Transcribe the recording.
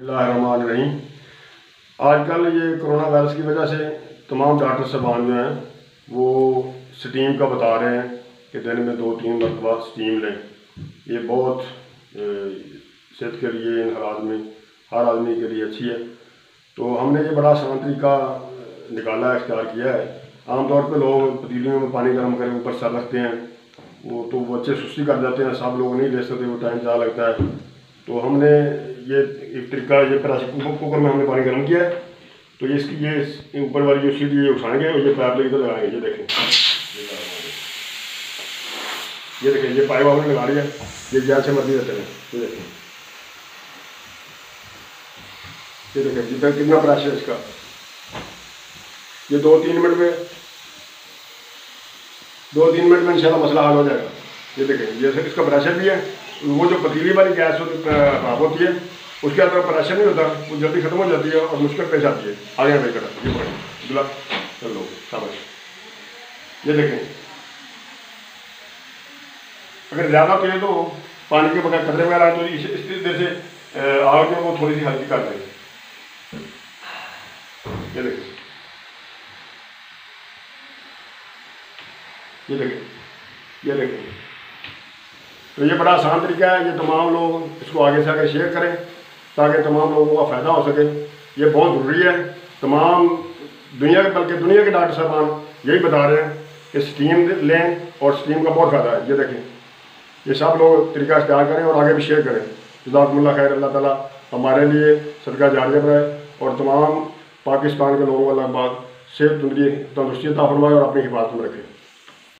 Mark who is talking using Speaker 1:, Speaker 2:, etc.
Speaker 1: बिस्मिल्लाहिर्रहमानिर्रहीम। आजकल ये कोरोना वायरस की वजह से तमाम डॉक्टर साहबान जो हैं वो स्टीम का बता रहे हैं कि दिन में 2-3 मरतबा स्टीम लें। ये बहुत सेहत के लिए इन हालात में हर आदमी के लिए अच्छी है। तो हमने ये बड़ा आसान तरीका निकाला, इख्तियार किया है। आमतौर पर लोग पतीलियों में पानी गर्म करके ऊपर सर रखते हैं, वो बच्चे सुस्ती कर जाते हैं, सब लोग नहीं ले सकते, वो टाइम ज़्यादा लगता है। तो हमने ये एक तरीका, ये प्रेशर कुकर में हमने पानी गर्म किया है। तो इसकी ये ऊपर वाली जो सीढ़ी ये उठाएंगे और ये पाइप लेकर लगाएंगे। ये देखें, ये देखें, ये पाइप आपने लगा लिया, ये जैसे मर्जी रहते हैं। ये देखें, ये देखें जितना कितना प्रेशर है इसका। ये 2-3 मिनट में इंशाल्लाह मसला हल हो जाएगा। ये देखें, ये इसका प्रेशर भी है। वो जो पतीली वाली गैस खराब होती है उसके अंदर प्रेशर नहीं होता, वो जल्दी खत्म हो जाती है और मुश्किल पेश आती है। आगे नहीं करा, ये पड़े गुलाब, चलो शाबाश। ये देखें, अगर ज़्यादा तेज हो पानी के बगैर कतरे वगैरह तो इस तरीके से आग में वो थोड़ी सी हल्की कर देंगे। ये देखें, ये देखें, ये देखें। तो ये बड़ा आसान तरीका है। ये तमाम लोग इसको आगे से आगे शेयर करें ताकि तमाम लोगों का फ़ायदा हो सके। ये बहुत ज़रूरी है। तमाम दुनिया के, बल्कि दुनिया के डॉक्टर साहबान यही बता रहे हैं कि स्टीम लें और स्टीम का बहुत फ़ायदा है। ये देखें, ये सब लोग तरीका इख्तियार करें और आगे भी शेयर करें। जज़ाकुमुल्लाह खैर। अल्लाह ताला हमारे लिए सदका जारिया बनाए और तमाम पाकिस्तान के लोगों को अल्लाह पाक सेहत तंदुरुस्ती अता फरमाए और अपनी हिफाजत में रखे।